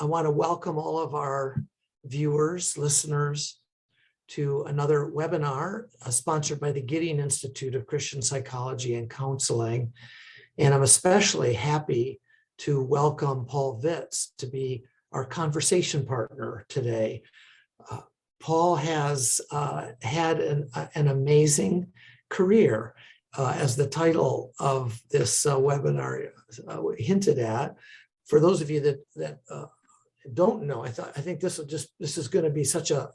I want to welcome all of our viewers, listeners, to another webinar sponsored by the Gideon Institute of Christian Psychology and Counseling. And I'm especially happy to welcome Paul Vitz to be our conversation partner today. Paul has had an amazing career, as the title of this webinar hinted at. For those of you that don't know, I think this is going to be such an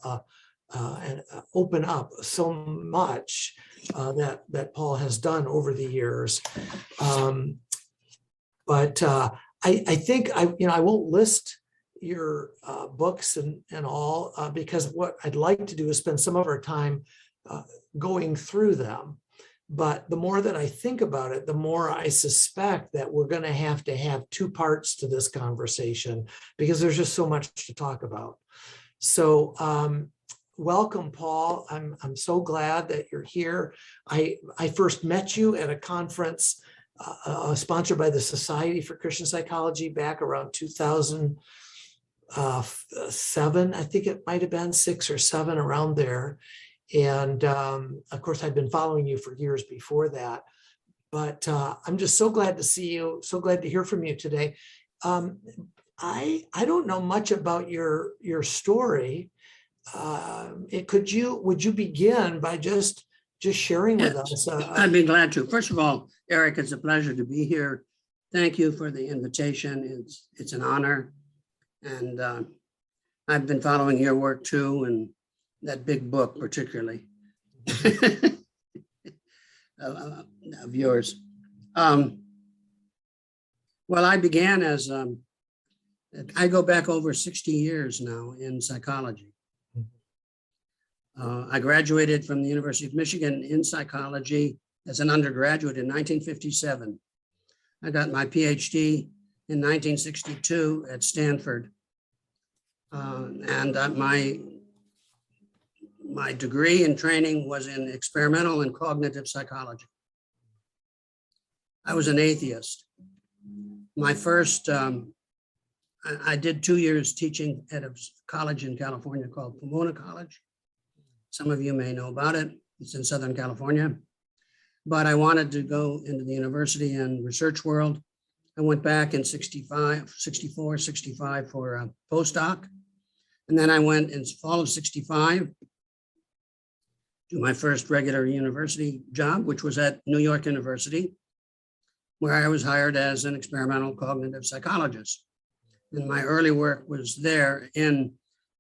open up so much that Paul has done over the years. But I think I won't list your books and all because what I'd like to do is spend some of our time going through them. But the more that I think about it, the more I suspect that we're going to have two parts to this conversation because there's just so much to talk about. So welcome, Paul. I'm so glad that you're here. I first met you at a conference sponsored by the Society for Christian Psychology back around 2007. I think it might have been 6 or 7, around there. And of course, I'd been following you for years before that. But I'm just so glad to see you. So glad to hear from you today. I don't know much about your story. Would you begin by just sharing with us? I'd be glad to. First of all, Eric, it's a pleasure to be here. Thank you for the invitation. It's an honor. And I've been following your work too, and that big book particularly of yours. Well, I began as, I go back over 60 years now in psychology. I graduated from the University of Michigan in psychology as an undergraduate in 1957. I got my PhD in 1962 at Stanford. And my degree and training was in experimental and cognitive psychology. I was an atheist. My first, I did 2 years teaching at a college in California called Pomona College. Some of you may know about it. It's in Southern California. But I wanted to go into the university and research world. I went back in 65 for a postdoc. And then I went in fall of 65 to my first regular university job, which was at New York University, where I was hired as an experimental cognitive psychologist. And my early work was there in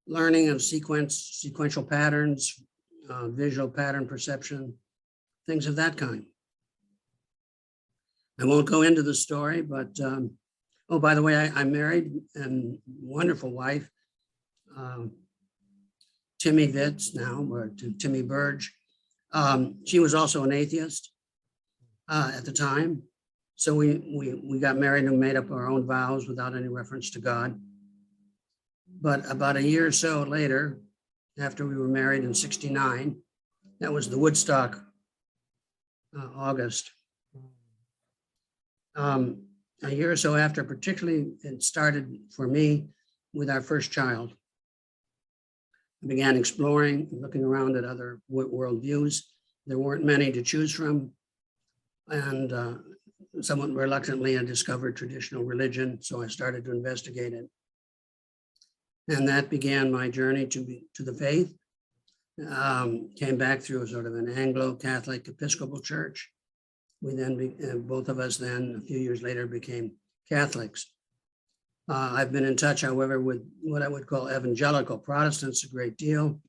learning of sequential patterns, visual pattern perception, things of that kind. I won't go into the story, but oh, by the way, I'm married and wonderful wife, Timmy Vitz now, or Timmy Burge. She was also an atheist at the time. So we got married and made up our own vows without any reference to God. But about a year or so later, after we were married in 69, that was the Woodstock August. A year or so after, particularly, it started for me with our first child. I began exploring, looking around at other worldviews. There weren't many to choose from. And somewhat reluctantly, I discovered traditional religion, so I started to investigate it. And that began my journey to the faith. Came back through a sort of an Anglo-Catholic Episcopal church. We then, both of us then, a few years later, became Catholics. I've been in touch, however, with what I would call evangelical Protestants a great deal.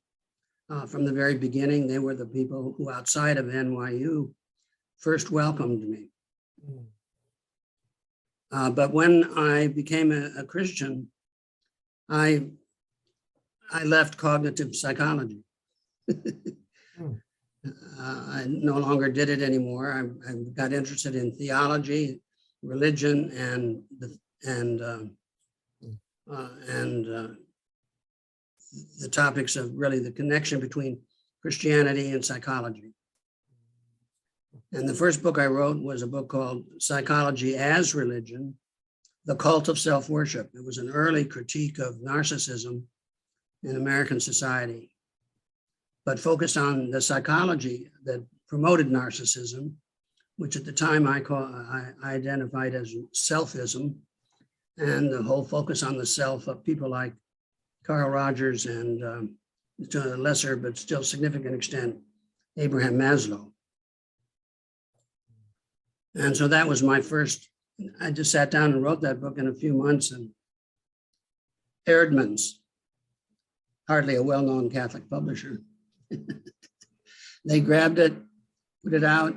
From the very beginning, they were the people who outside of NYU first welcomed me. But when I became a Christian, I left cognitive psychology. I no longer did it anymore. I got interested in theology, religion, and the topics of really the connection between Christianity and psychology. And the first book I wrote was a book called Psychology as Religion, The Cult of Self-Worship. It was an early critique of narcissism in American society, but focused on the psychology that promoted narcissism, which at the time I identified as selfism, and the whole focus on the self of people like Carl Rogers and to a lesser but still significant extent, Abraham Maslow. And so that was my first, I just sat down and wrote that book in a few months, and Erdmans, hardly a well-known Catholic publisher, they grabbed it, put it out.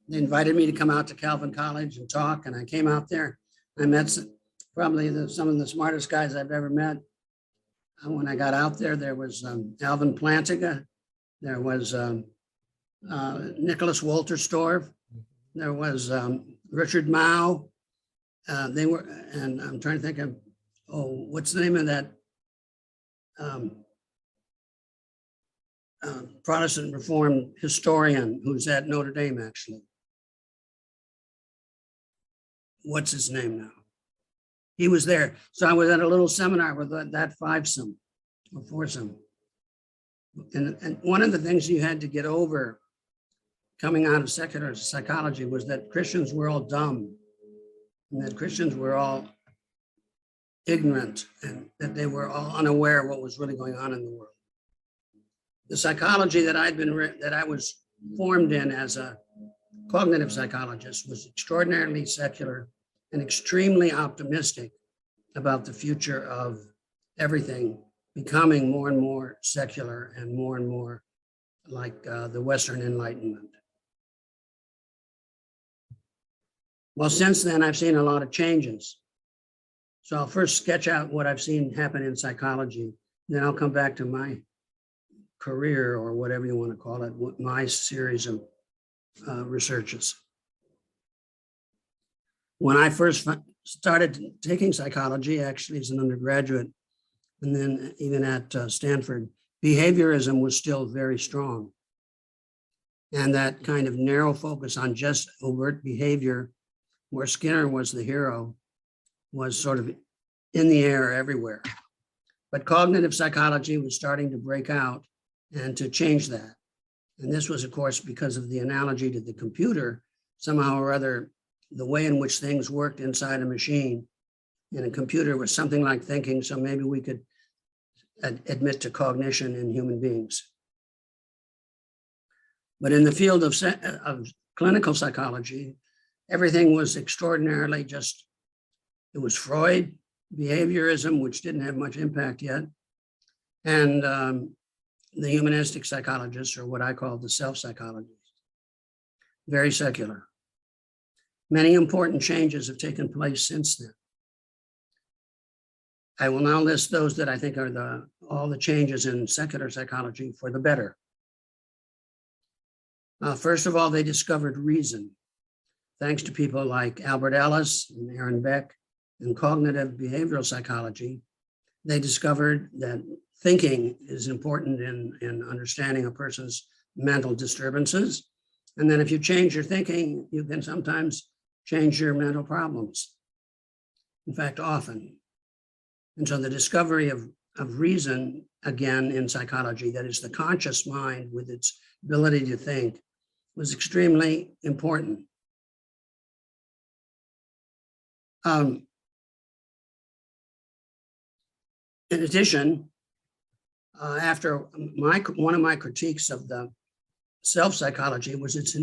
They invited me to come out to Calvin College and talk, and I came out there. I met probably some of the smartest guys I've ever met. And when I got out there, there was Alvin Plantinga, there was Nicholas Wolterstorff, there was Richard Mao. They were, and I'm trying to think of, what's the name of that Protestant Reformed historian who's at Notre Dame, actually? What's his name now? He was there. So I was at a little seminar with that fivesome or foursome. And one of the things you had to get over coming out of secular psychology was that Christians were all dumb, and that Christians were all ignorant, and that they were all unaware of what was really going on in the world. The psychology that I was formed in as a cognitive psychologist was extraordinarily secular and extremely optimistic about the future of everything becoming more and more secular and more like the Western Enlightenment. Well, since then, I've seen a lot of changes. So I'll first sketch out what I've seen happen in psychology, then I'll come back to my career, or whatever you want to call it, my series of researches. When I first started taking psychology, actually as an undergraduate, and then even at Stanford, behaviorism was still very strong. And that kind of narrow focus on just overt behavior, where Skinner was the hero, was sort of in the air everywhere. But cognitive psychology was starting to break out and to change that. And this was, of course, because of the analogy to the computer. Somehow or other, the way in which things worked inside a machine in a computer was something like thinking, so maybe we could admit to cognition in human beings. But in the field of clinical psychology, everything was extraordinarily just, it was Freud, behaviorism, which didn't have much impact yet, and the humanistic psychologists, or what I call the self-psychologists, very secular. Many important changes have taken place since then. I will now list those that I think are all the changes in secular psychology for the better. First of all, they discovered reason. Thanks to people like Albert Ellis and Aaron Beck and cognitive behavioral psychology, they discovered that thinking is important in understanding a person's mental disturbances. And then if you change your thinking, you can sometimes change your mental problems. In fact, often. And so the discovery of reason, again, in psychology, that is the conscious mind with its ability to think, was extremely important. In addition, after one of my critiques of the self-psychology was its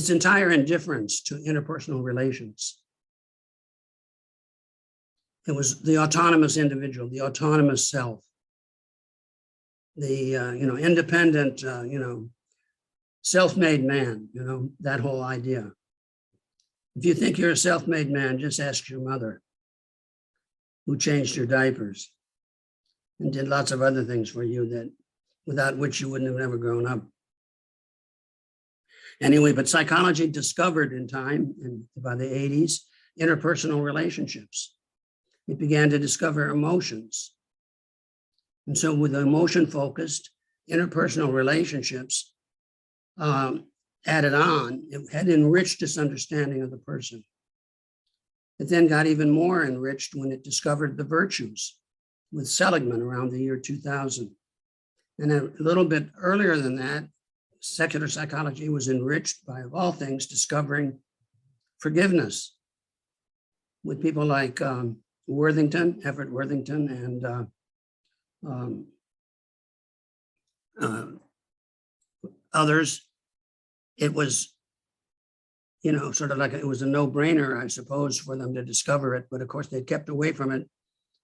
entire indifference to interpersonal relations. It was the autonomous individual, the autonomous self, the independent, self-made man, that whole idea. If you think you're a self-made man, just ask your mother, who changed your diapers and did lots of other things for you that without which you wouldn't have never grown up. Anyway, but psychology discovered in time, by the 80s, interpersonal relationships. It began to discover emotions. And so with emotion-focused interpersonal relationships, added on, it had enriched its understanding of the person. It then got even more enriched when it discovered the virtues with Seligman around the year 2000. And a little bit earlier than that, secular psychology was enriched by, of all things, discovering forgiveness with people like Everett Worthington, and others. It was, sort of like it was a no-brainer, I suppose, for them to discover it. But of course, they kept away from it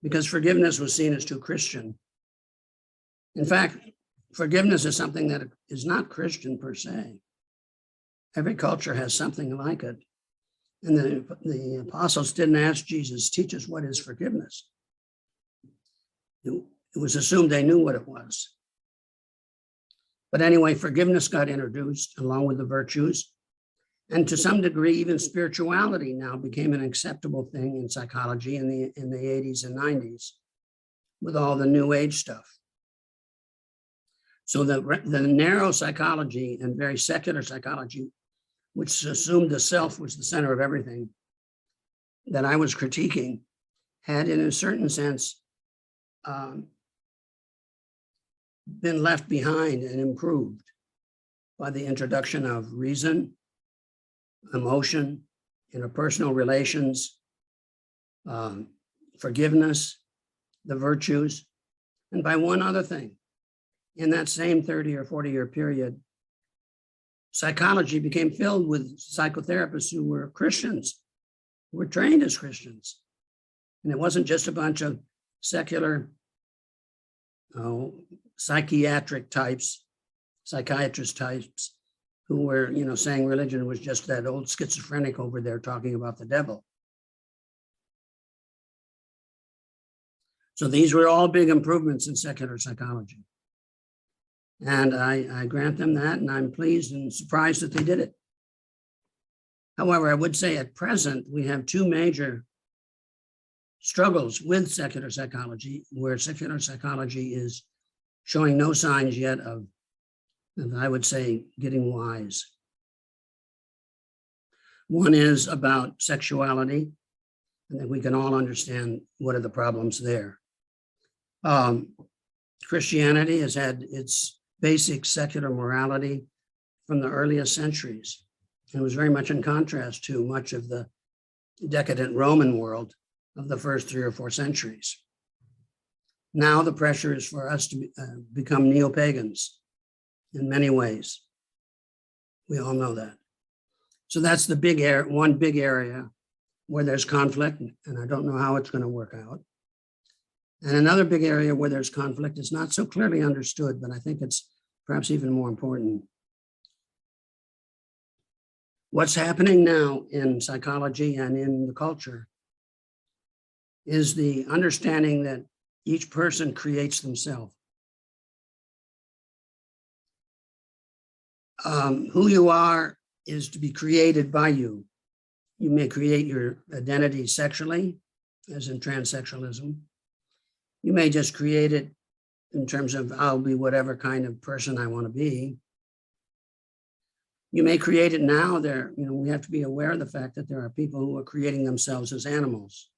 because forgiveness was seen as too Christian. In fact, forgiveness is something that is not Christian per se. Every culture has something like it. And the apostles didn't ask Jesus, teach us what is forgiveness. It was assumed they knew what it was. But anyway, forgiveness got introduced along with the virtues. And to some degree, even spirituality now became an acceptable thing in psychology in the 80s and 90s with all the new age stuff. So the narrow psychology and very secular psychology, which assumed the self was the center of everything that I was critiquing, had in a certain sense been left behind and improved by the introduction of reason, emotion, interpersonal relations, forgiveness, the virtues, and by one other thing. In that same 30 or 40-year period, psychology became filled with psychotherapists who were Christians, who were trained as Christians. And it wasn't just a bunch of secular psychiatrist types who were, saying religion was just that old schizophrenic over there talking about the devil. So these were all big improvements in secular psychology. And I grant them that, and I'm pleased and surprised that they did it. However, I would say at present, we have two major struggles with secular psychology, where secular psychology is showing no signs yet of, I would say, getting wise. One is about sexuality, and that we can all understand what are the problems there. Christianity has had its basic secular morality from the earliest centuries. It was very much in contrast to much of the decadent Roman world of the first 3 or 4 centuries. Now the pressure is for us to become neo-pagans in many ways. We all know that. So that's the one big area where there's conflict, and I don't know how it's going to work out. And another big area where there's conflict is not so clearly understood, but I think it's perhaps even more important. What's happening now in psychology and in the culture is the understanding that each person creates themselves. Who you are is to be created by you. You may create your identity sexually, as in transsexualism. You may just create it in terms of I'll be whatever kind of person I want to be. You may create it now. We have to be aware of the fact that there are people who are creating themselves as animals.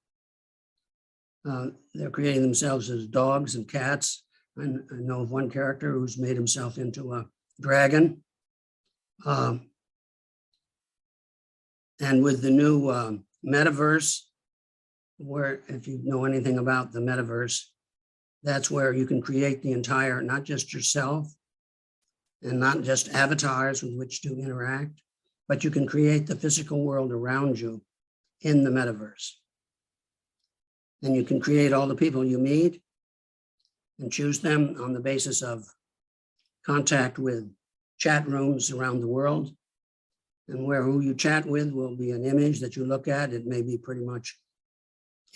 They're creating themselves as dogs and cats. I know of one character who's made himself into a dragon. And with the new metaverse, where if you know anything about the metaverse, that's where you can create the entire, not just yourself and not just avatars with which to interact, but you can create the physical world around you in the metaverse. And you can create all the people you meet and choose them on the basis of contact with chat rooms around the world. And who you chat with will be an image that you look at. It may be pretty much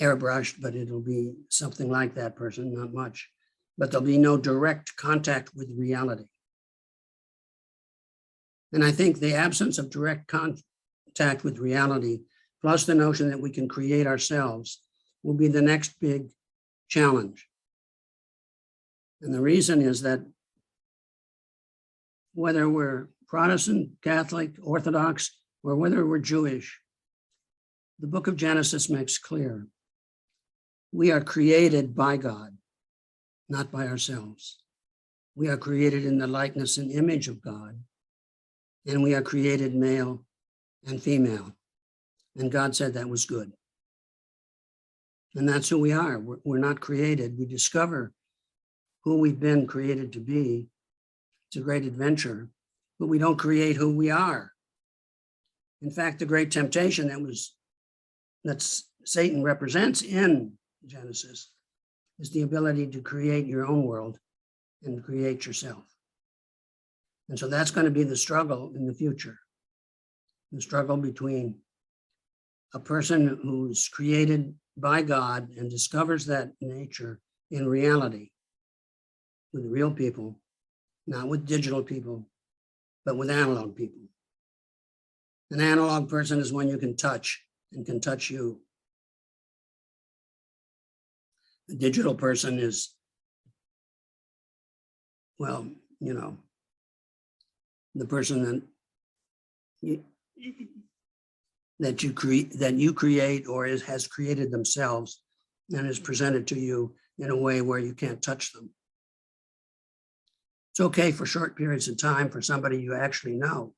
airbrushed, but it'll be something like that person, not much. But there'll be no direct contact with reality. And I think the absence of direct contact with reality, plus the notion that we can create ourselves, will be the next big challenge. And the reason is that whether we're Protestant, Catholic, Orthodox, or whether we're Jewish, the book of Genesis makes clear we are created by God, not by ourselves. We are created in the likeness and image of God, and we are created male and female. And God said that was good. And that's who we are. We're not created. We discover who we've been created to be. It's a great adventure, but we don't create who we are. In fact, the great temptation that Satan represents in Genesis is the ability to create your own world and create yourself. And so that's going to be the struggle in the future. The struggle between a person who's created by God and discovers that nature in reality with real people, not with digital people, but with analog people. An analog person is one you can touch and can touch you. A digital person is, well, you know, the person that you create or has created themselves and is presented to you in a way where you can't touch them. It's okay for short periods of time for somebody you actually know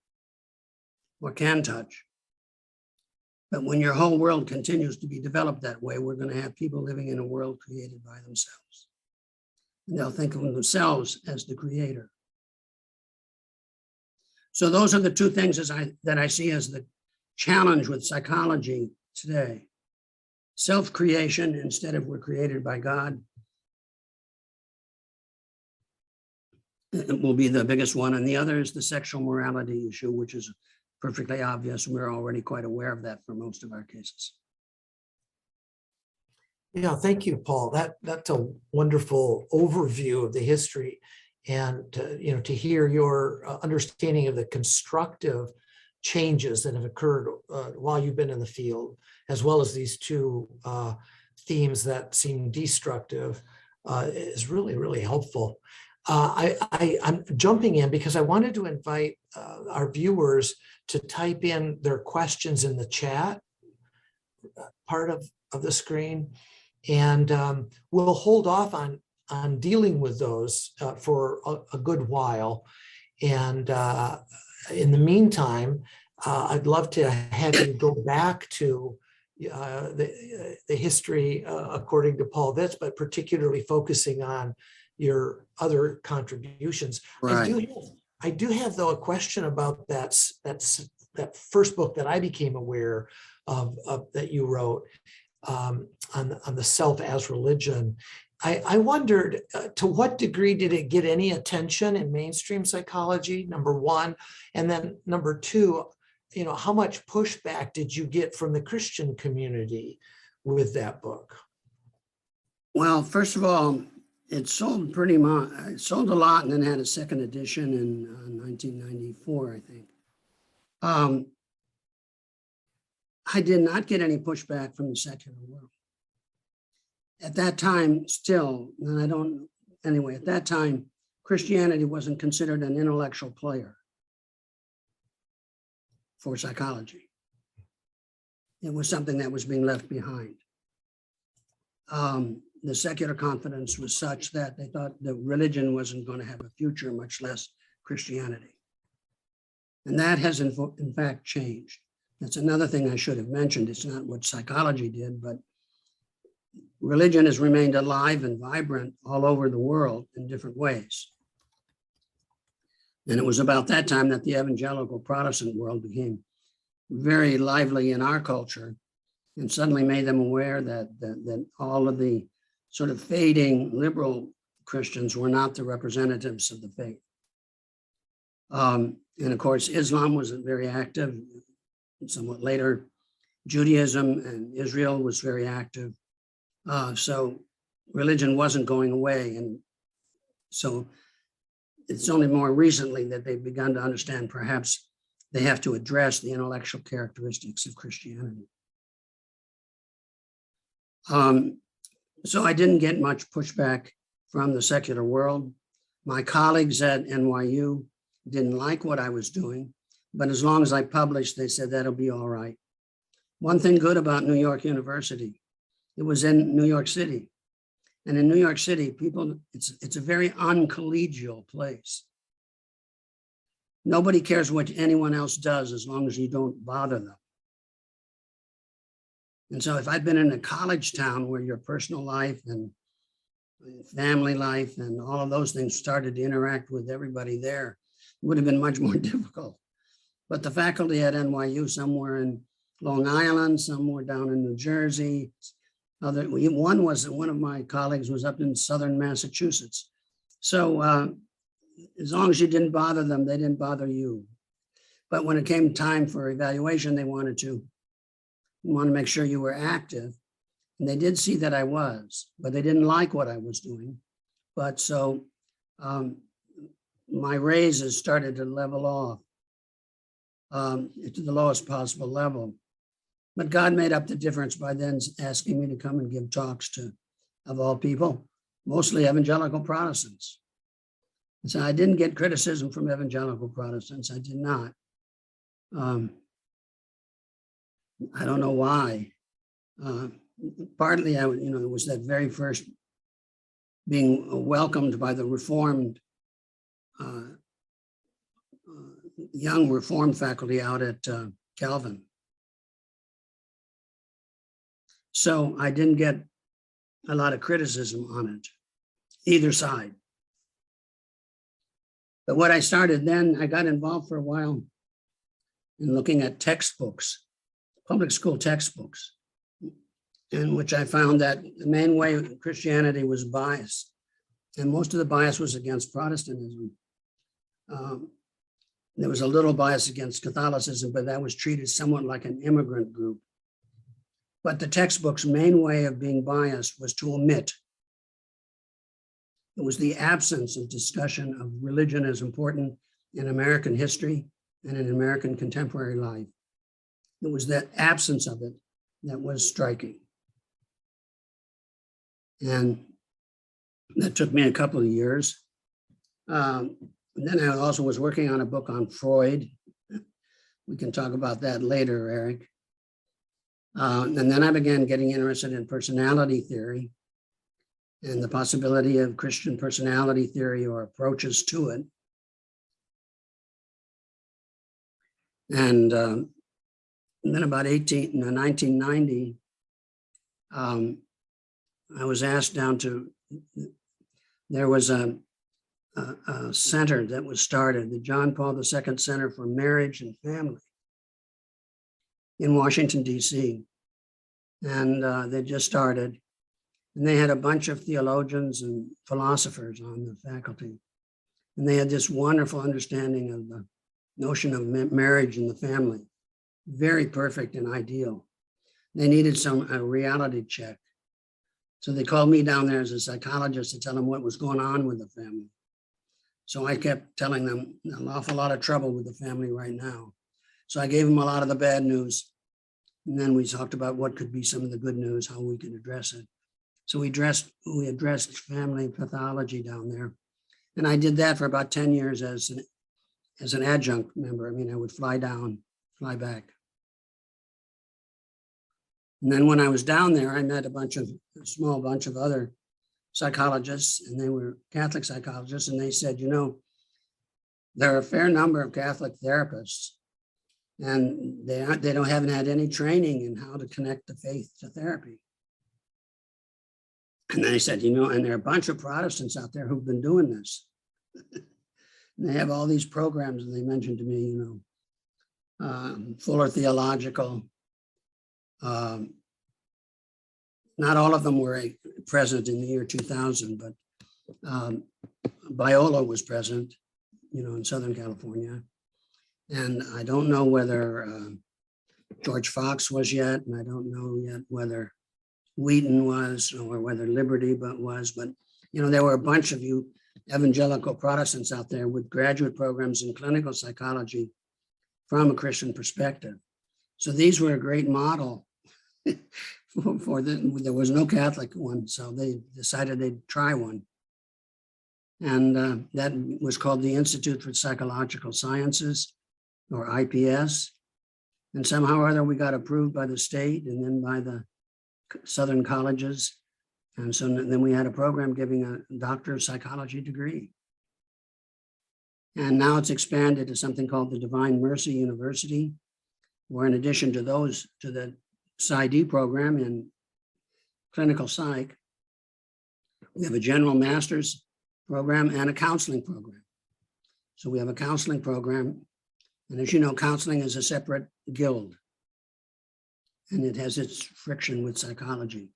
or can touch. But when your whole world continues to be developed that way, we're going to have people living in a world created by themselves. And they'll think of themselves as the creator. So those are the two things that I see as the challenge with psychology today. Self-creation instead of we're created by God. It will be the biggest one. And the other is the sexual morality issue, which is perfectly obvious. We're already quite aware of that for most of our cases. Yeah, thank you, Paul. That's a wonderful overview of the history, and to hear your understanding of the constructive changes that have occurred while you've been in the field, as well as these two themes that seem destructive, is really, really helpful. I'm jumping in because I wanted to invite our viewers to type in their questions in the chat part of the screen, and we'll hold off on dealing with those for a good while. And in the meantime, I'd love to have you go back to the history according to Paul Vitz, but particularly focusing on your other contributions. Right. I do have though a question about that first book that I became aware of that you wrote on the self as religion. I wondered to what degree did it get any attention in mainstream psychology, number one, and then number two, how much pushback did you get from the Christian community with that book? Well, first of all, it sold pretty much. It sold a lot, and then had a second edition in 1994, I think. I did not get any pushback from the secular world. At that time, still, and at that time, Christianity wasn't considered an intellectual player for psychology. It was something that was being left behind. The secular confidence was such that they thought that religion wasn't going to have a future, much less Christianity. And that has in fact changed. That's another thing I should have mentioned. It's not what psychology did, but religion has remained alive and vibrant all over the world in different ways. And it was about that time that the evangelical Protestant world became very lively in our culture and suddenly made them aware that all of the sort of fading liberal Christians were not the representatives of the faith. And of course, Islam was very active. Somewhat later, Judaism and Israel was very active. So religion wasn't going away. And so it's only more recently that they've begun to understand perhaps they have to address the intellectual characteristics of Christianity. So I didn't get much pushback from the secular world. My colleagues at NYU didn't like what I was doing, but as long as I published, they said that'll be all right. One thing good about New York University, it was in New York City. And in New York City, people, it's a very uncollegial place. Nobody cares what anyone else does as long as you don't bother them. And so if I'd been in a college town where your personal life and family life and all of those things started to interact with everybody there, it would have been much more difficult. But the faculty at NYU, somewhere in Long Island, somewhere down in New Jersey, one of my colleagues was up in southern Massachusetts. So as long as you didn't bother them, they didn't bother you. But when it came time for evaluation, they wanted to make sure you were active. And they did see that I was, but they didn't like what I was doing. But so my raises started to level off to the lowest possible level. But God made up the difference by then asking me to come and give talks to, of all people, mostly evangelical Protestants. And so I didn't get criticism from evangelical Protestants. I did not. I don't know why. Partly, it was that very first being welcomed by the Reformed, young Reformed faculty out at Calvin. So I didn't get a lot of criticism on it, either side. But what I started then, I got involved for a while in looking at textbooks, public school textbooks, in which I found that the main way Christianity was biased, and most of the bias was against Protestantism. There was a little bias against Catholicism, but that was treated somewhat like an immigrant group. But the textbook's main way of being biased was to omit. It was the absence of discussion of religion as important in American history and in American contemporary life. It was that absence of it that was striking. And that took me a couple of years. And then I also was working on a book on Freud. We can talk about that later, Eric. And then I began getting interested in personality theory and the possibility of Christian personality theory or approaches to it. And then about 1990, I was asked there was a center that was started, the John Paul II Center for Marriage and Family in Washington, D.C. And they just started. And they had a bunch of theologians and philosophers on the faculty. And they had this wonderful understanding of the notion of marriage and the family. Very perfect and ideal. They needed a reality check. So they called me down there as a psychologist to tell them what was going on with the family. So I kept telling them an awful lot of trouble with the family right now. So I gave them a lot of the bad news. And then we talked about what could be some of the good news, how we could address it. So we addressed family pathology down there. And I did that for about 10 years as an adjunct member. I mean, I would fly down, fly back. And then when I was down there, I met a small bunch of other psychologists, and they were Catholic psychologists. And they said, there are a fair number of Catholic therapists, and they haven't had any training in how to connect the faith to therapy. And they said, and there are a bunch of Protestants out there who've been doing this. And they have all these programs, and they mentioned to me, Fuller Theological. Not all of them were present in the year 2000, but Biola was present, in Southern California. And I don't know whether George Fox was yet, and I don't know yet whether Wheaton was or whether Liberty was, but there were a bunch of you evangelical Protestants out there with graduate programs in clinical psychology from a Christian perspective. So these were a great model there was no Catholic one, so they decided they'd try one. And that was called the Institute for Psychological Sciences, or IPS. And somehow or other, we got approved by the state and then by the Southern colleges. And so then we had a program giving a doctor of psychology degree. And now it's expanded to something called the Divine Mercy University, where in addition to those, to the PsyD program in clinical psych, we have a general master's program and a counseling program. So we have a counseling program. And as you know, counseling is a separate guild. And it has its friction with psychology.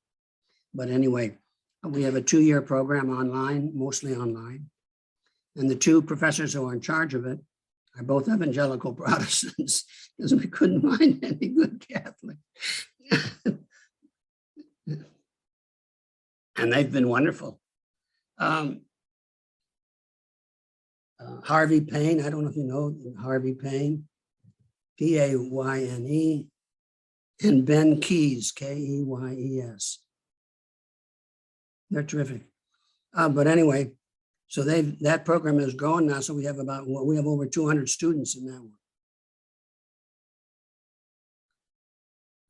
But anyway, we have a 2-year program online, mostly online. And the 2 professors who are in charge of it are both evangelical Protestants, because we couldn't find any good Catholic. And they've been wonderful. Harvey Payne, I don't know if you know Harvey Payne, Payne, and Ben Keyes, Keyes. They're terrific. But anyway, so that program has grown now. So we have over 200 students in that one.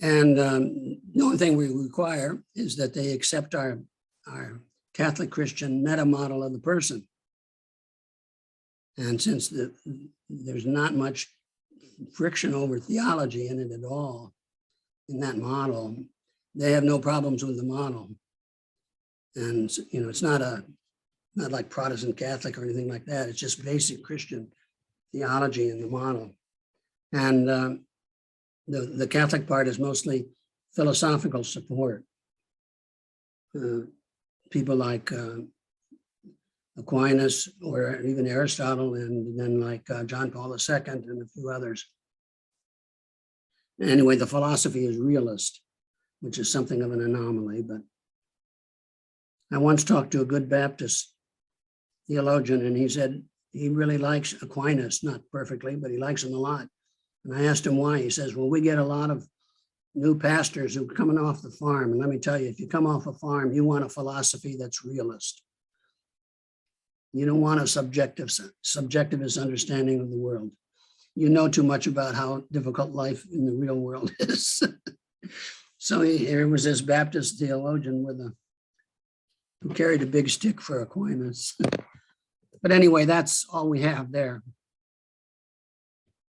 And the only thing we require is that they accept our Catholic Christian meta model of the person. And since there's not much friction over theology in it at all, in that model, they have no problems with the model. And it's not like Protestant Catholic or anything like that. It's just basic Christian theology in the model. And the Catholic part is mostly philosophical support. People like Aquinas or even Aristotle, and then like John Paul II and a few others. Anyway, the philosophy is realist, which is something of an anomaly. But I once talked to a good Baptist theologian, and he said he really likes Aquinas, not perfectly, but he likes him a lot. And I asked him why. He says, well, we get a lot of new pastors who are coming off the farm. And let me tell you, if you come off a farm, you want a philosophy that's realist. You don't want a subjectivist understanding of the world. You know too much about how difficult life in the real world is. So here was this Baptist theologian who carried a big stick for Aquinas. But anyway, that's all we have there.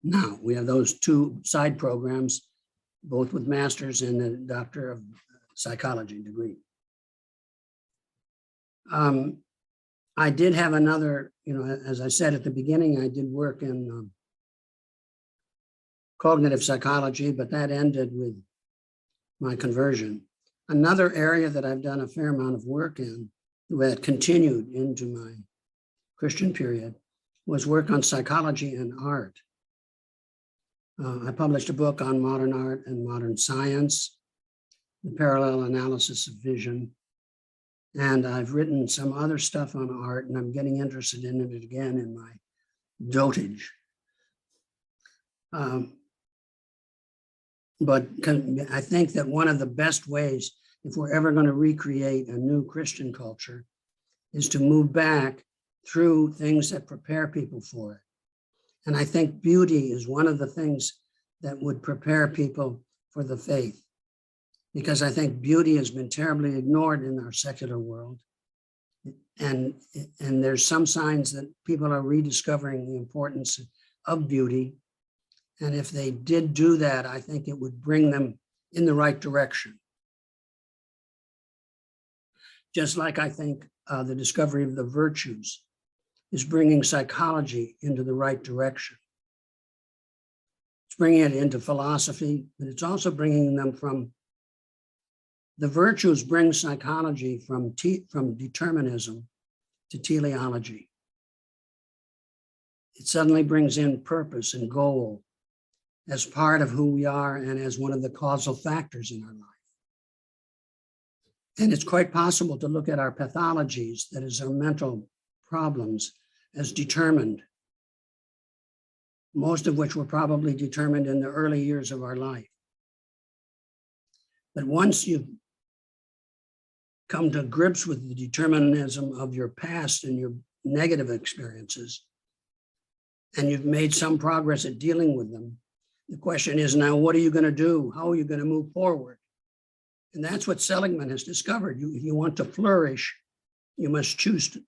Now we have those 2 side programs, both with master's and a doctor of psychology degree. I did have another, as I said at the beginning, I did work in cognitive psychology, but that ended with my conversion. Another area that I've done a fair amount of work in, that continued into my Christian period, was work on psychology and art. I published a book on modern art and modern science, the parallel analysis of vision. And I've written some other stuff on art, and I'm getting interested in it again in my dotage. But I think that one of the best ways, if we're ever going to recreate a new Christian culture, is to move back through things that prepare people for it. And I think beauty is one of the things that would prepare people for the faith, because I think beauty has been terribly ignored in our secular world. And there's some signs that people are rediscovering the importance of beauty. And if they did do that, I think it would bring them in the right direction. Just like I think the discovery of the virtues is bringing psychology into the right direction. It's bringing it into philosophy, but it's also bringing them from the virtues bring psychology from determinism to teleology. It suddenly brings in purpose and goal as part of who we are and as one of the causal factors in our life. And it's quite possible to look at our pathologies, that is, our mental problems, as determined, most of which were probably determined in the early years of our life. But once you come to grips with the determinism of your past and negative experiences, and you've made some progress at dealing with them. The question is now, what are you going to do? How are you going to move forward? And that's what Seligman has discovered. If you want to flourish, you must choose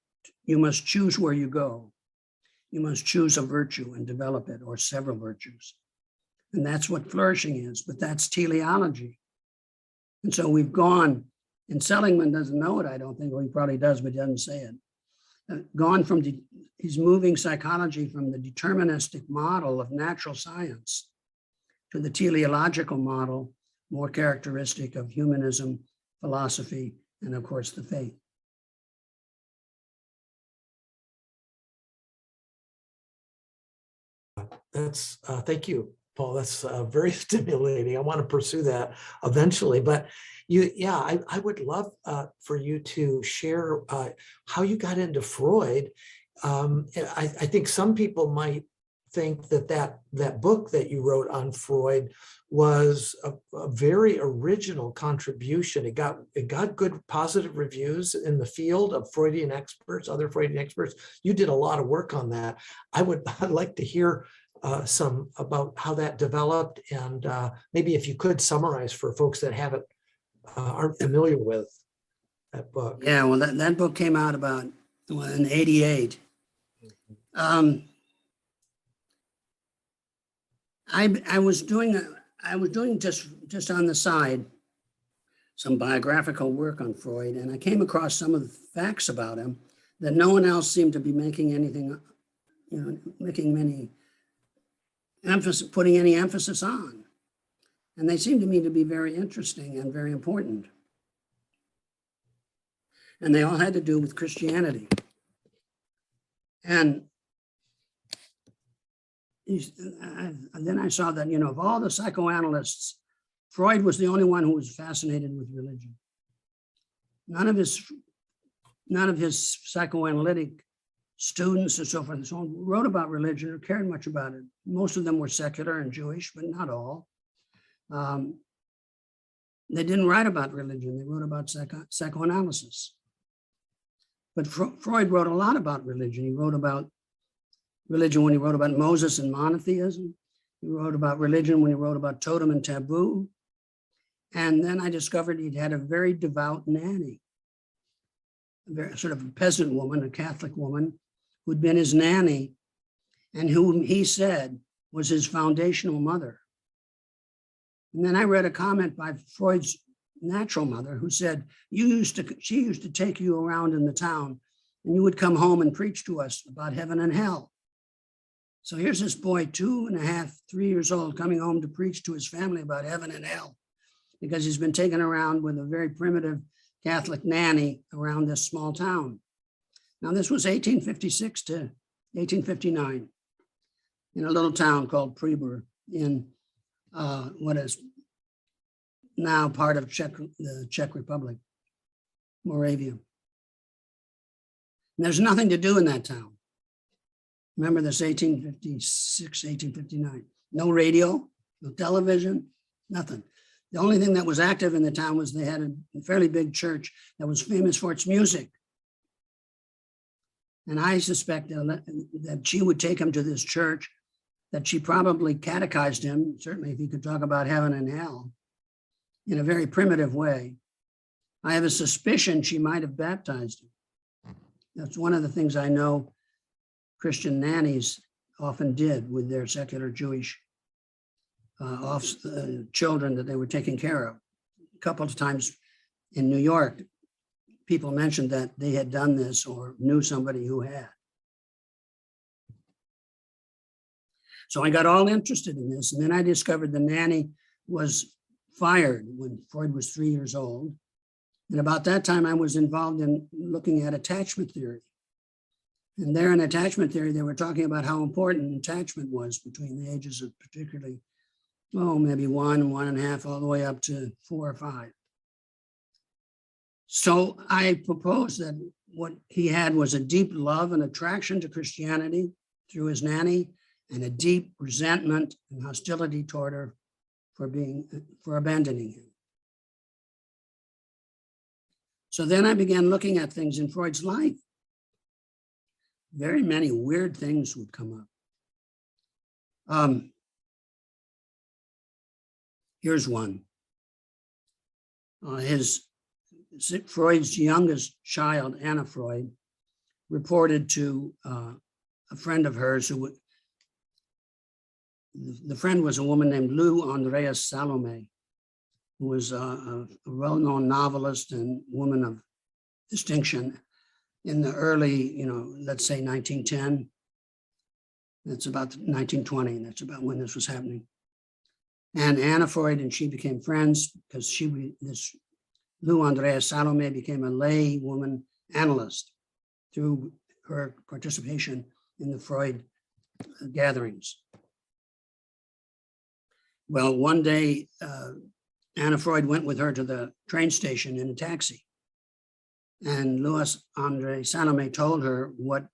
where you go. You must choose a virtue and develop it, or several virtues. And that's what flourishing is, but that's teleology. And so we've gone, and Seligman doesn't know it, I don't think, well, he probably does, but he doesn't say it. Gone from, he's moving psychology from the deterministic model of natural science to the teleological model, more characteristic of humanism, philosophy, and of course the faith. That's thank you, Paul. That's very stimulating. I want to pursue that eventually. But I would love for you to share how you got into Freud. I think some people might think that book that you wrote on Freud was a very original contribution. It got good positive reviews in the field of Freudian experts, other Freudian experts. You did a lot of work on that. I'd like to hear some about how that developed, and maybe if you could summarize for folks that aren't familiar with that book. Yeah, well, that book came out about in '88. I was doing just on the side some biographical work on Freud, and I came across some of the facts about him that no one else seemed to be making anything, putting any emphasis on. And they seemed to me to be very interesting and very important. And they all had to do with Christianity. And then I saw that, of all the psychoanalysts, Freud was the only one who was fascinated with religion. None of his psychoanalytic students and so forth and so on wrote about religion or cared much about it. Most of them were secular and Jewish, but not all. They didn't write about religion. They wrote about psychoanalysis. But Freud wrote a lot about religion. He wrote about religion when he wrote about Moses and monotheism. He wrote about religion when he wrote about totem and taboo. And then I discovered he'd had a very devout nanny, sort of a peasant woman, a Catholic woman, who'd been his nanny and whom he said was his foundational mother. And then I read a comment by Freud's natural mother who said, she used to take you around in the town and you would come home and preach to us about heaven and hell. So here's this boy, 2.5, 3 years old, coming home to preach to his family about heaven and hell because he's been taken around with a very primitive Catholic nanny around this small town. Now, this was 1856 to 1859 in a little town called Pribor in what is now part of the Czech Republic, Moravia. And there's nothing to do in that town. Remember this, 1856, 1859. No radio, no television, nothing. The only thing that was active in the town was they had a fairly big church that was famous for its music. And I suspect that she would take him to this church, that she probably catechized him, certainly if he could talk about heaven and hell, in a very primitive way. I have a suspicion she might have baptized him. That's one of the things I know Christian nannies often did with their secular Jewish children that they were taking care of. A couple of times in New York, people mentioned that they had done this or knew somebody who had. So I got all interested in this, and then I discovered the nanny was fired when Freud was 3 years old. And about that time, I was involved in looking at attachment theory. And there in attachment theory, they were talking about how important attachment was between the ages of particularly, maybe 1, 1.5, all the way up to 4 or 5. So I proposed that what he had was a deep love and attraction to Christianity through his nanny, and a deep resentment and hostility toward her for abandoning him. So then I began looking at things in Freud's life. very many weird things would come up. Here's one. Freud's youngest child, Anna Freud, reported to a friend of hers the friend was a woman named Lou Andrea Salome, who was a well-known novelist and woman of distinction in the early, let's say 1910. That's about 1920. That's about when this was happening. And Anna Freud and she became friends because this Lou Andrea Salome became a lay woman analyst through her participation in the Freud gatherings. Well, one day, Anna Freud went with her to the train station in a taxi. And Louis André Salome told her what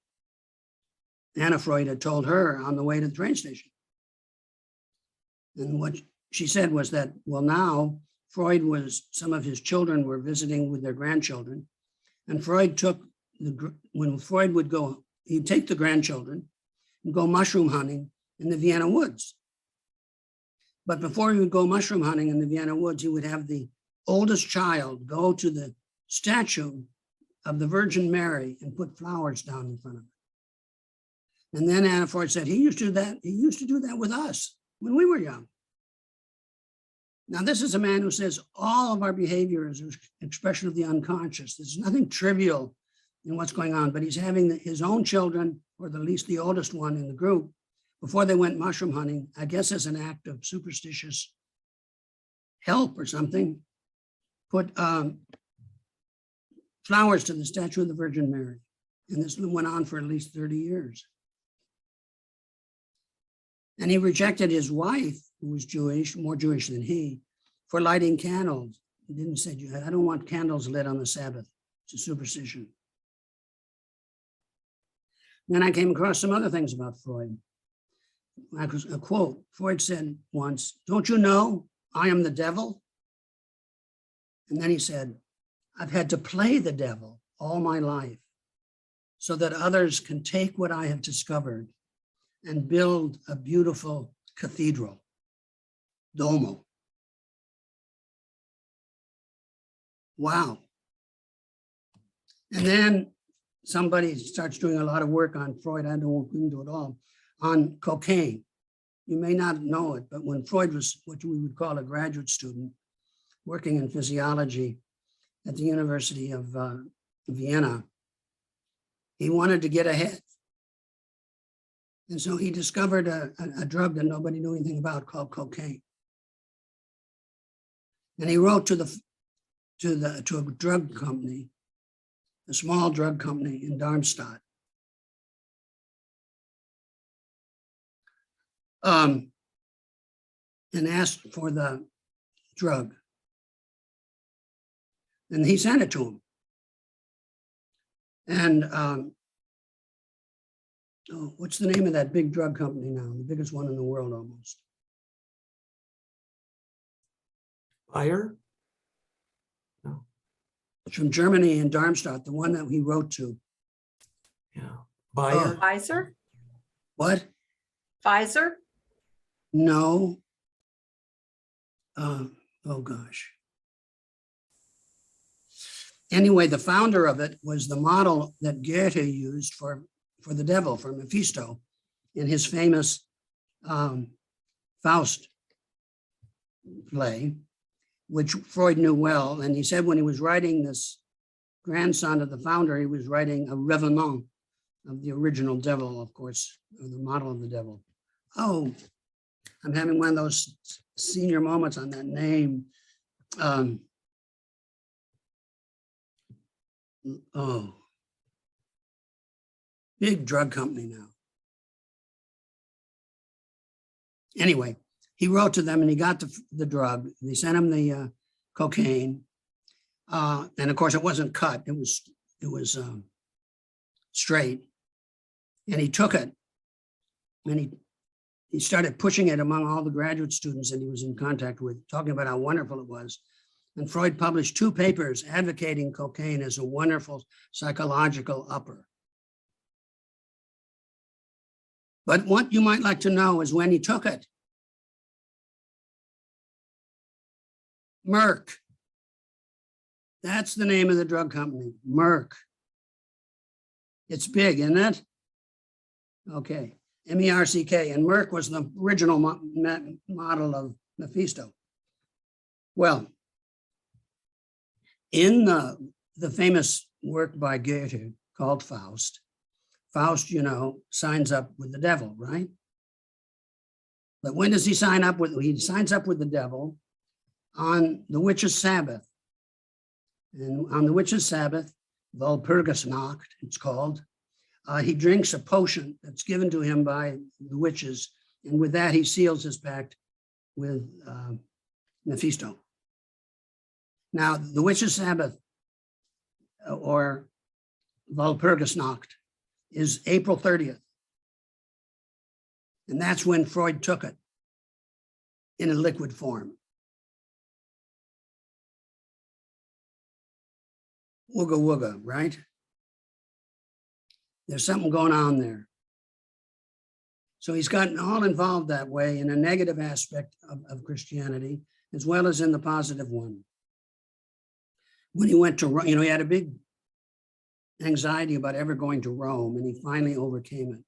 Anna Freud had told her on the way to the train station. And what she said was that, well, now some of his children were visiting with their grandchildren. And when Freud would go, he'd take the grandchildren and go mushroom hunting in the Vienna woods. But before he would go mushroom hunting in the Vienna woods, he would have the oldest child go to the statue of the Virgin Mary and put flowers down in front of it. And then Anna Freud said, he used to do that with us when we were young. Now, this is a man who says all of our behavior is an expression of the unconscious. There's nothing trivial in what's going on, but he's having his own children, or at least the oldest one in the group, before they went mushroom hunting, I guess as an act of superstitious help or something, put flowers to the statue of the Virgin Mary. And this went on for at least 30 years. And he rejected his wife, who was Jewish, more Jewish than he, for lighting candles. He didn't say, I don't want candles lit on the Sabbath. It's a superstition. Then I came across some other things about Freud. A quote, Freud said once, "Don't you know I am the devil?" And then he said, "I've had to play the devil all my life so that others can take what I have discovered and build a beautiful cathedral, Domo." Wow. And then somebody starts doing a lot of work on Freud. I don't do it all, on cocaine. You may not know it, but when Freud was what we would call a graduate student working in physiology at the University of Vienna, he wanted to get ahead. And so he discovered a drug that nobody knew anything about called cocaine. And he wrote to a drug company, a small drug company in Darmstadt. And asked for the drug. And he sent it to him. And what's the name of that big drug company now? The biggest one in the world almost. Bayer? No. It's from Germany in Darmstadt, the one that he wrote to. Yeah. Bayer? Pfizer? What? Pfizer? No. Oh gosh. Anyway, the founder of it was the model that Goethe used for the devil, for Mephisto, in his famous Faust play, which Freud knew well. And he said when he was writing this grandson of the founder, he was writing a revenant of the original devil, of course, or the model of the devil. Oh, I'm having one of those senior moments on that name. Big drug company now. Anyway, he wrote to them and he got the drug. They sent him the cocaine. And of course it wasn't cut. It was straight. And he took it and he started pushing it among all the graduate students that he was in contact with, talking about how wonderful it was. And Freud published 2 papers advocating cocaine as a wonderful psychological upper. But what you might like to know is when he took it. Merck. That's the name of the drug company, Merck. It's big, isn't it? Okay, M-E-R-C-K. And Merck was the original model of Mephisto. Well, in the famous work by Goethe called Faust, Faust, you know, signs up with the devil, right? But when does he sign up with? He signs up with the devil on the witch's Sabbath. And on the witch's Sabbath, Walpurgisnacht, it's called, he drinks a potion that's given to him by the witches. And with that, he seals his pact with Mephisto. Now, the witch's Sabbath, or Walpurgisnacht, is April 30th. And that's when Freud took it in a liquid form. Wooga wooga, right? There's something going on there. So he's gotten all involved that way in a negative aspect of Christianity, as well as in the positive one. When he went to Rome, you know, he had a big anxiety about ever going to Rome, and he finally overcame it.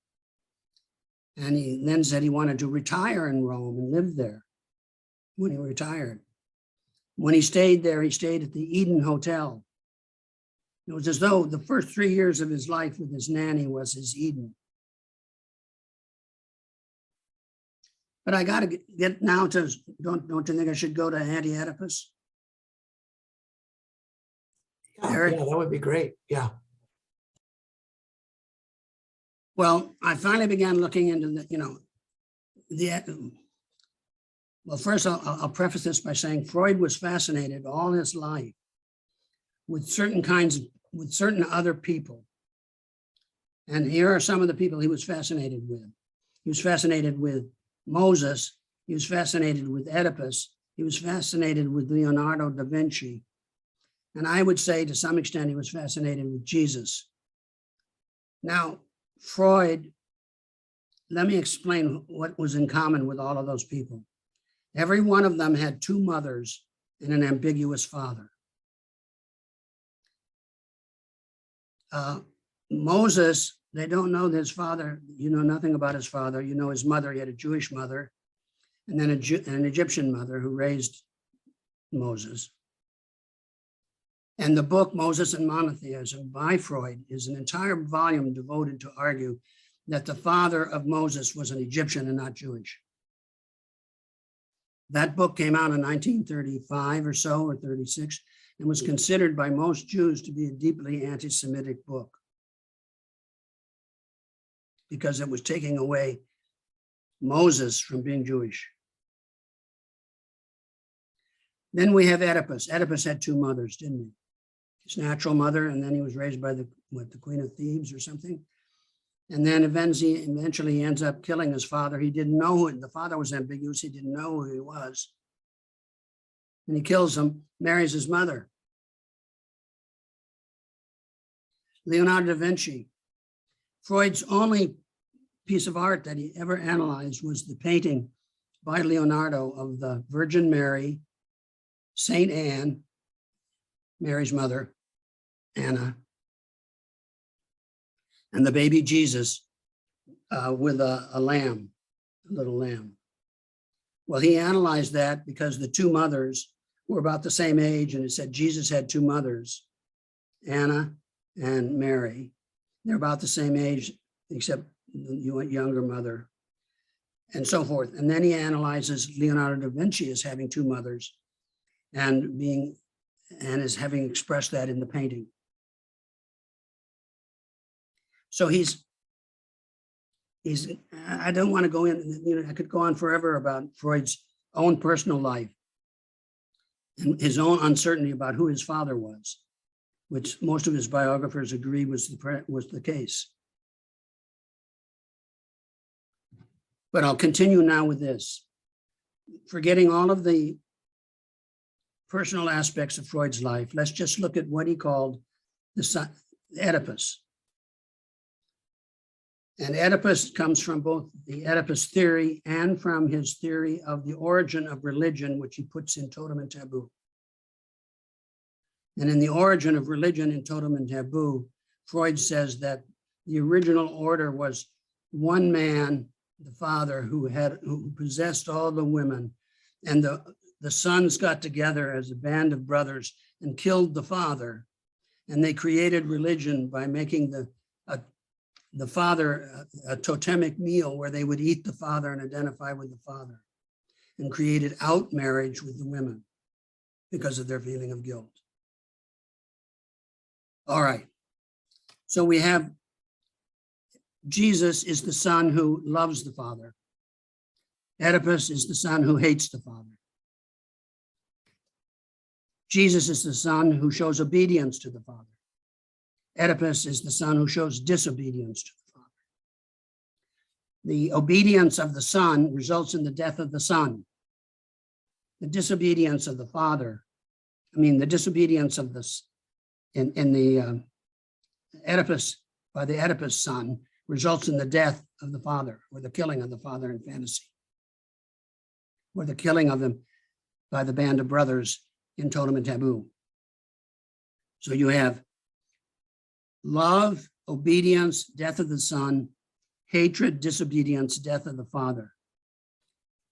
And he then said he wanted to retire in Rome and live there when he retired. When he stayed there, he stayed at the Eden Hotel. It was as though the first 3 years of his life with his nanny was his Eden. But I got to get now to, don't you think I should go to Anti-Oedipus? Yeah, that would be great. Yeah. Well, I finally began looking into the, you know, well, first I'll preface this by saying Freud was fascinated all his life with certain other people. And here are some of the people he was fascinated with. He was fascinated with Moses. He was fascinated with Oedipus. He was fascinated with Leonardo da Vinci. And I would say to some extent, he was fascinated with Jesus. Now, Freud, let me explain what was in common with all of those people. Every one of them had two mothers and an ambiguous father. Moses, they don't know his father. You know nothing about his father. You know his mother. He had a Jewish mother and then an Egyptian mother who raised Moses. And the book, Moses and Monotheism by Freud, is an entire volume devoted to argue that the father of Moses was an Egyptian and not Jewish. That book came out in 1935 or so, or 36, and was considered by most Jews to be a deeply anti-Semitic book because it was taking away Moses from being Jewish. Then we have Oedipus. Oedipus had two mothers, didn't he? His natural mother, and then he was raised by the Queen of Thebes or something. And then eventually he ends up killing his father. He didn't know who, the father was ambiguous. He didn't know who he was. And he kills him, marries his mother. Leonardo da Vinci. Freud's only piece of art that he ever analyzed was the painting by Leonardo of the Virgin Mary, Saint Anne, Mary's mother, Anna, and the baby Jesus with a lamb, a little lamb. Well, he analyzed that because the two mothers were about the same age, and it said Jesus had two mothers, Anna and Mary. They're about the same age, except the younger mother, and so forth. And then he analyzes Leonardo da Vinci as having two mothers and as having expressed that in the painting. So I don't want to go in, you know, I could go on forever about Freud's own personal life and his own uncertainty about who his father was, which most of his biographers agree was the case. But I'll continue now with this. Forgetting all of the personal aspects of Freud's life, let's just look at what he called the Oedipus. And Oedipus comes from both the Oedipus theory and from his theory of the origin of religion, which he puts in Totem and Taboo. And in the origin of religion in Totem and Taboo, Freud says that the original order was one man, the father, who possessed all the women, and the sons got together as a band of brothers and killed the father. And they created religion by making the father a totemic meal where they would eat the father and identify with the father, and created out marriage with the women because of their feeling of guilt. All right. So we have Jesus is the son who loves the father. Oedipus is the son who hates the father. Jesus is the son who shows obedience to the father. Oedipus is the son who shows disobedience to the father. The obedience of the son results in the death of the son. The disobedience of the father, the disobedience of this in the Oedipus, by the Oedipus son, results in the death of the father, or the killing of the father in fantasy, or the killing of them by the band of brothers in Totem and Taboo. So you have love, obedience, death of the son, hatred, disobedience, death of the father.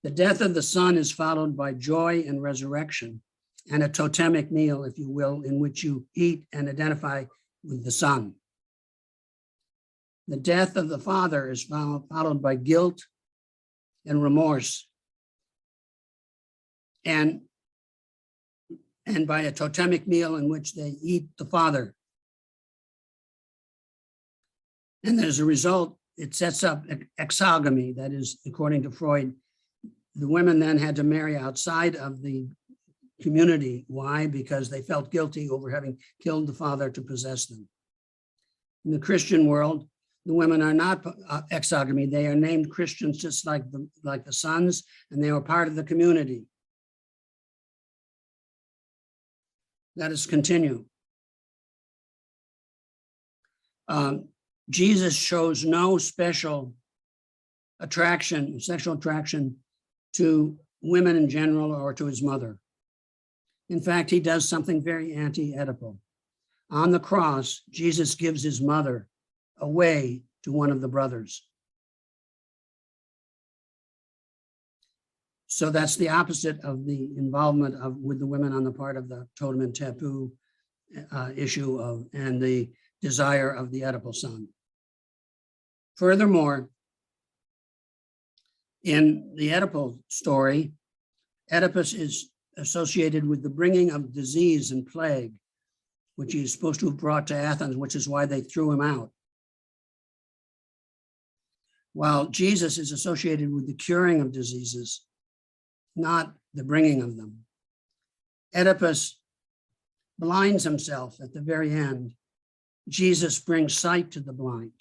The death of the son is followed by joy and resurrection, and a totemic meal, if you will, in which you eat and identify with the son. The death of the father is followed by guilt and remorse, and by a totemic meal in which they eat the father. And as a result, it sets up exogamy. That is, according to Freud, the women then had to marry outside of the community. Why? Because they felt guilty over having killed the father to possess them. In the Christian world, the women are not exogamy. They are named Christians just like the sons, and they are part of the community. Let us continue. Jesus shows no special attraction, sexual attraction to women in general or to his mother. In fact, he does something very anti-Oedipal. On the cross, Jesus gives his mother away to one of the brothers. So that's the opposite of the involvement with the women on the part of the Totem and Taboo issue and the desire of the Oedipal son. Furthermore, in the Oedipal story, Oedipus is associated with the bringing of disease and plague, which he's supposed to have brought to Athens, which is why they threw him out. While Jesus is associated with the curing of diseases, not the bringing of them. Oedipus blinds himself at the very end. Jesus brings sight to the blind.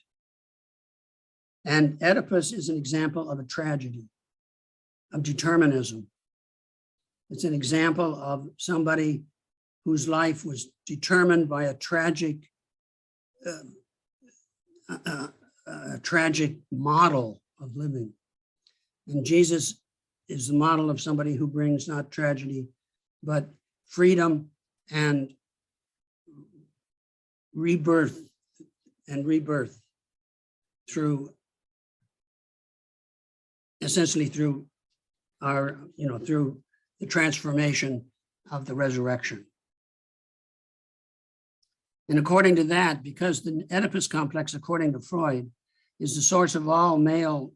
And Oedipus is an example of a tragedy, of determinism. It's an example of somebody whose life was determined by a tragic model of living. And Jesus is the model of somebody who brings not tragedy, but freedom and rebirth through, essentially through through the transformation of the resurrection. And according to that, because the Oedipus complex, according to Freud, is the source of all male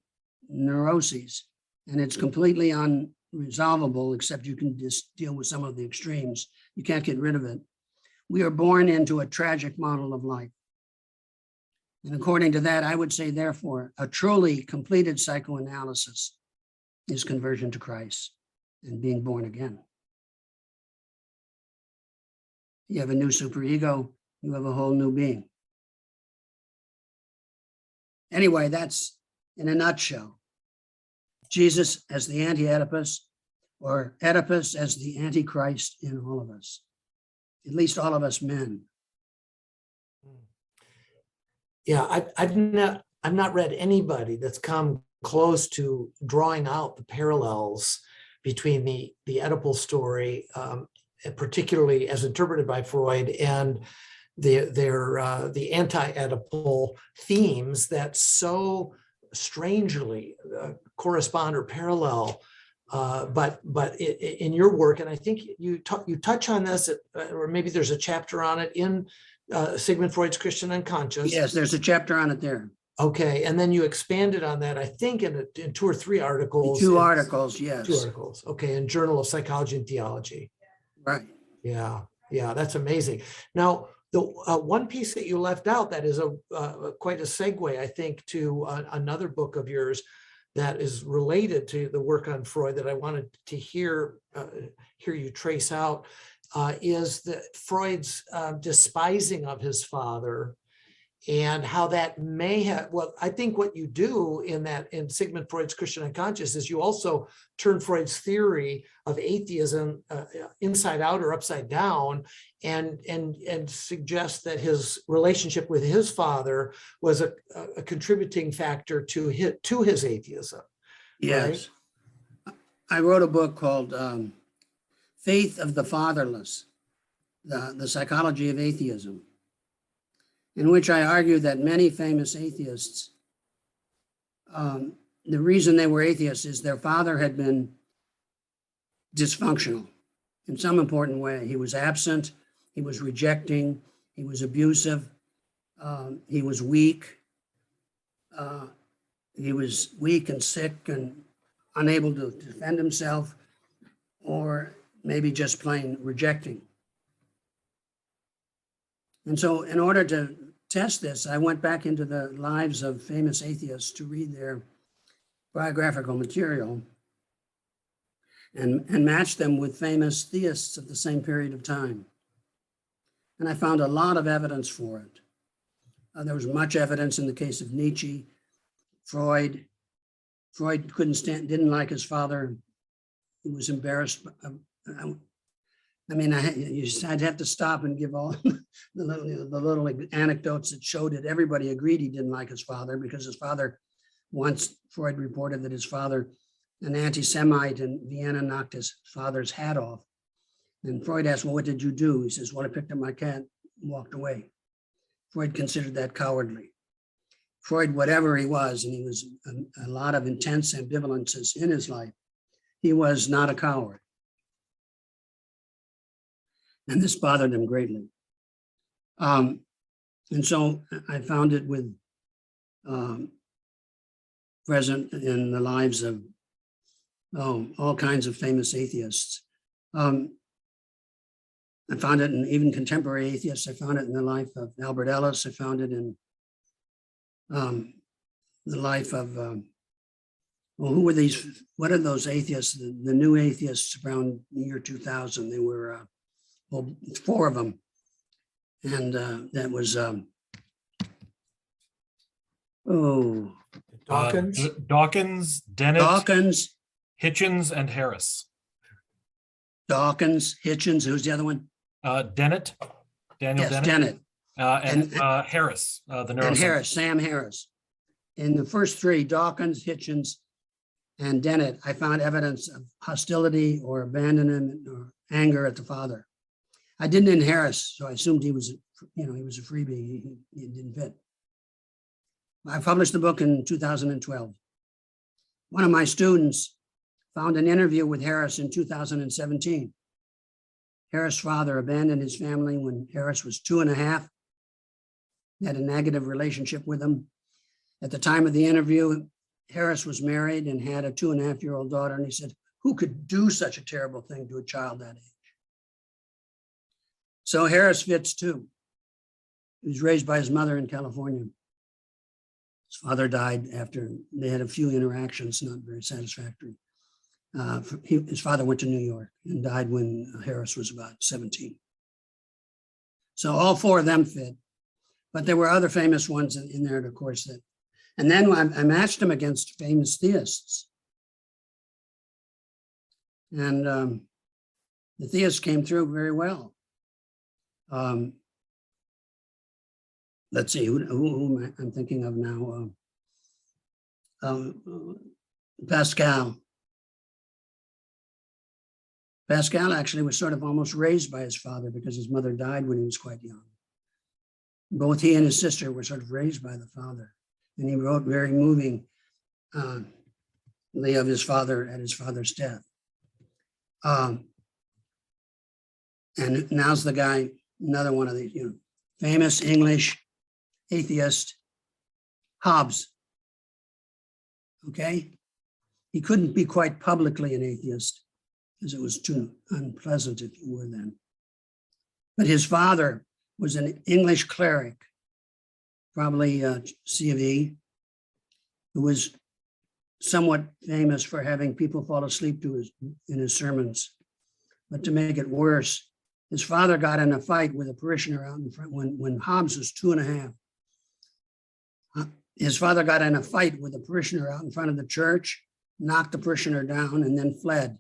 neuroses, and it's completely unresolvable, except you can just deal with some of the extremes. You can't get rid of it. We are born into a tragic model of life. And according to that, I would say, therefore, a truly completed psychoanalysis is conversion to Christ and being born again. You have a new superego, you have a whole new being. Anyway, that's in a nutshell. Jesus as the anti-Oedipus, or Oedipus as the antichrist in all of us, at least all of us men. Yeah, I've not read anybody that's come close to drawing out the parallels between the Oedipal story, and particularly as interpreted by Freud, and the anti-Oedipal themes that so strangely correspond or parallel. But in your work, and I think you touch on this, or maybe there's a chapter on it in Sigmund Freud's Christian Unconscious. Yes, there's a chapter on it there. Okay, and then you expanded on that, I think, in 2 or 3 articles. Two articles, yes. 2 articles. Okay, in Journal of Psychology and Theology. Right. Yeah, that's amazing. Now, the one piece that you left out that is quite a segue, I think, to another book of yours that is related to the work on Freud that I wanted to hear you trace out, is that Freud's despising of his father, and how that may have, well, I think what you do in Sigmund Freud's Christian Unconscious is you also turn Freud's theory of atheism inside out or upside down, and suggest that his relationship with his father was a contributing factor to his atheism. Yes. Right? I wrote a book called Faith of the Fatherless, the Psychology of Atheism, in which I argue that many famous atheists, the reason they were atheists is their father had been dysfunctional in some important way. He was absent, he was rejecting, he was abusive, he was weak. He was weak and sick and unable to defend himself, or maybe just plain rejecting. And so in order to test this, I went back into the lives of famous atheists to read their biographical material and matched them with famous theists of the same period of time. And I found a lot of evidence for it. There was much evidence in the case of Nietzsche, Freud. Freud didn't like his father. He was embarrassed. I'd have to stop and give all the little anecdotes that showed that everybody agreed he didn't like his father, because his father, once Freud reported that his father, an anti-Semite in Vienna, knocked his father's hat off. And Freud asked, well, what did you do? He says, well, I picked up my cat and walked away. Freud considered that cowardly. Freud, whatever he was, and he was a lot of intense ambivalences in his life, he was not a coward. And this bothered him greatly. And so I found it with present in the lives of all kinds of famous atheists. I found it in even contemporary atheists. I found it in the life of Albert Ellis. I found it in the life of, who were these? What are those atheists? The new atheists around the year 2000. They were, 4 of them. And that was, Dawkins, Dennett, Dawkins, Hitchens, and Harris. Dawkins, Hitchens, who's the other one? Dennett, Daniel Yes, Dennett. Dennett. And Harris, the neuroscientist. And Harris, Sam Harris. In the first 3, Dawkins, Hitchens, and Dennett, I found evidence of hostility or abandonment or anger at the father. I didn't in Harris, so I assumed he was a freebie. He didn't fit. I published the book in 2012. One of my students found an interview with Harris in 2017. Harris' father abandoned his family when Harris was 2.5. He had a negative relationship with him. At the time of the interview, Harris was married and had a 2.5-year-old daughter. And he said, who could do such a terrible thing to a child that age? So Harris fits too. He was raised by his mother in California. His father died after they had a few interactions, not very satisfactory. His father went to New York and died when Harris was about 17. So all 4 of them fit, but there were other famous ones in there, of course. And then I matched them against famous theists. And the theists came through very well. Let's see, who I'm thinking of now. Pascal. Pascal actually was sort of almost raised by his father because his mother died when he was quite young. Both he and his sister were sort of raised by the father. And he wrote very moving of his father at his father's death. And now's the guy, another one of these, famous English atheist, Hobbes. Okay? He couldn't be quite publicly an atheist because it was too unpleasant if you were then. But his father was an English cleric, probably C of E, who was somewhat famous for having people fall asleep in his sermons. But to make it worse, his father got in a fight with a parishioner out in front when Hobbes was 2.5. His father got in a fight with a parishioner out in front of the church, knocked the parishioner down, and then fled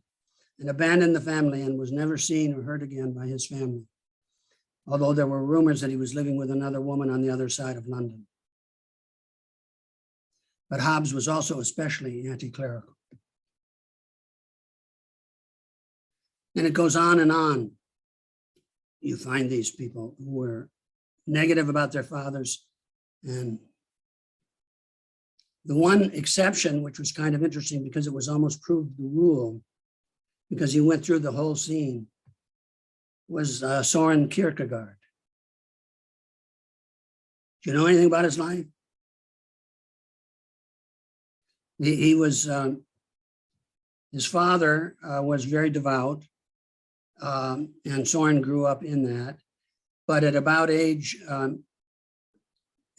and abandoned the family and was never seen or heard again by his family. Although there were rumors that he was living with another woman on the other side of London. But Hobbes was also especially anti-clerical. And it goes on and on. You find these people who were negative about their fathers. And the one exception, which was kind of interesting because it was almost proved the rule, because he went through the whole scene, was Soren Kierkegaard. Do you know anything about his life? He was, his father was very devout, and Soren grew up in that. But at about age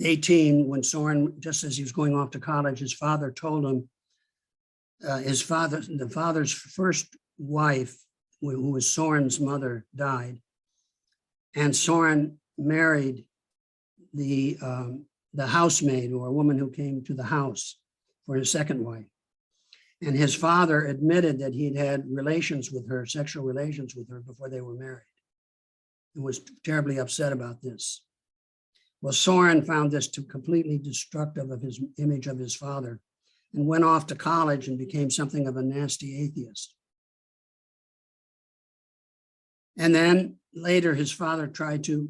18, when Soren, just as he was going off to college, his father told him, the father's first wife, who was Soren's mother, died. And Soren married the housemaid, or a woman who came to the house, for his second wife. And his father admitted that he'd had relations with her, sexual relations with her, before they were married, and was terribly upset about this. Well, Soren found this completely destructive of his image of his father and went off to college and became something of a nasty atheist. And then later his father tried to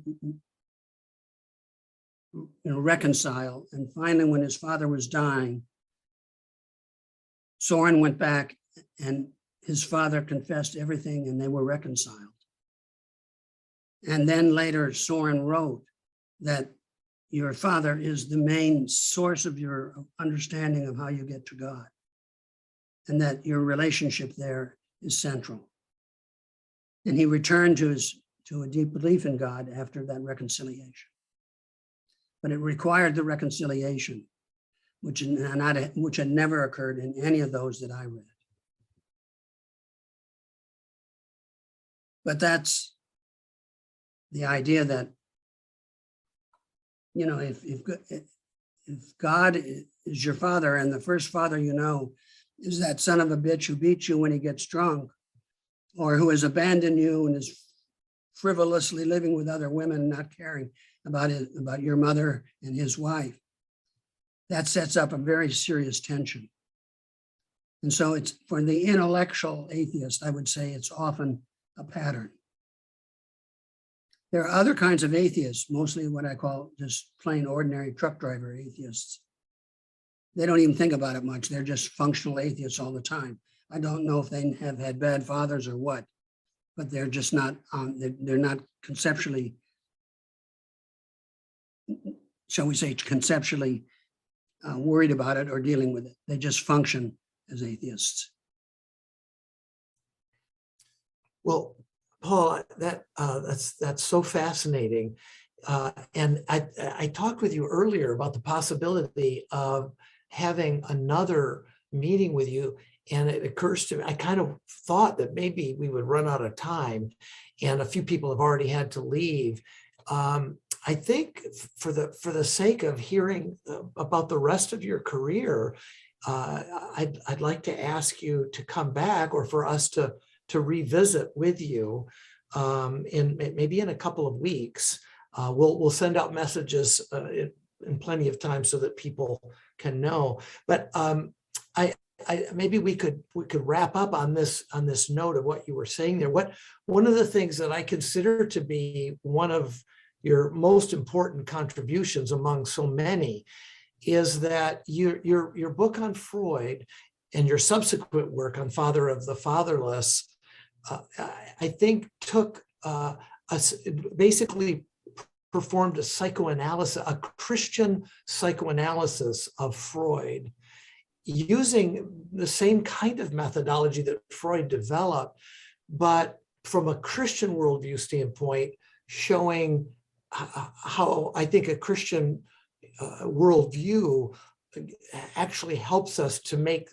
reconcile. And finally, when his father was dying, Soren went back and his father confessed everything and they were reconciled. And then later Soren wrote that your father is the main source of your understanding of how you get to God, and that your relationship there is central. And he returned to a deep belief in God after that reconciliation. But it required the reconciliation, which had never occurred in any of those that I read. But that's the idea that, if God is your father and the first father you know is that son of a bitch who beats you when he gets drunk, or who has abandoned you and is frivolously living with other women, not caring about your mother and his wife, that sets up a very serious tension. And so it's, for the intellectual atheist, I would say it's often a pattern. There are other kinds of atheists, mostly what I call just plain ordinary truck driver atheists. They don't even think about it much. They're just functional atheists all the time. I don't know if they have had bad fathers or what, but they're just not, they're not conceptually, shall we say, conceptually worried about it or dealing with it. They just function as atheists. Well, Paul, that's so fascinating. And I talked with you earlier about the possibility of having another meeting with you. And it occurs to me, I kind of thought that maybe we would run out of time, and a few people have already had to leave. I think for the sake of hearing about the rest of your career, I'd like to ask you to come back, or for us to revisit with you maybe in a couple of weeks. We'll send out messages in plenty of time so that people can know. But maybe we could wrap up on this note of what you were saying there. One of the things that I consider to be one of your most important contributions among so many is that your book on Freud and your subsequent work on Father of the Fatherless, I think basically performed a psychoanalysis, a Christian psychoanalysis of Freud, using the same kind of methodology that Freud developed, but from a Christian worldview standpoint, showing how I think a Christian worldview actually helps us to make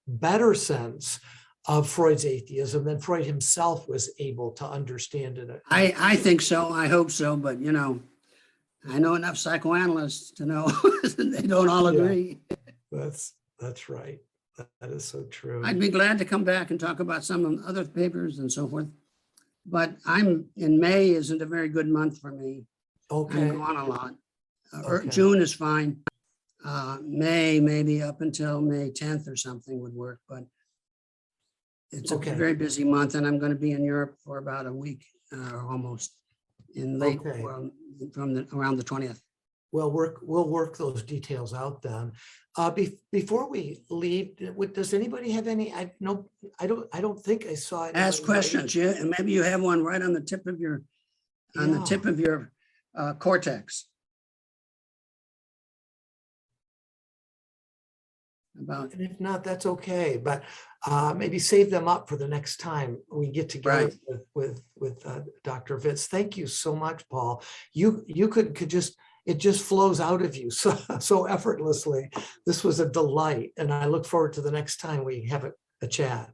better sense of Freud's atheism than Freud himself was able to understand it. I think so. I hope so. But, I know enough psychoanalysts to know they don't all agree. That's right. That is so true. I'd be glad to come back and talk about some of the other papers and so forth. But in May isn't a very good month for me. Okay. I'm gone a lot. Okay. June is fine. May, maybe up until May 10th or something would work, but it's a Okay. very busy month, and I'm going to be in Europe for about a week, almost in late, Okay. around the 20th. We'll work those details out then. Before we leave, does anybody have any? I don't think I saw it. Ask questions, yeah, and maybe you have one right on the tip of your, cortex. About And if not, that's okay. But maybe save them up for the next time we get together Right. with Dr. Vitz. Thank you so much, Paul. You could just, it just flows out of you so effortlessly. This was a delight, and I look forward to the next time we have a chat.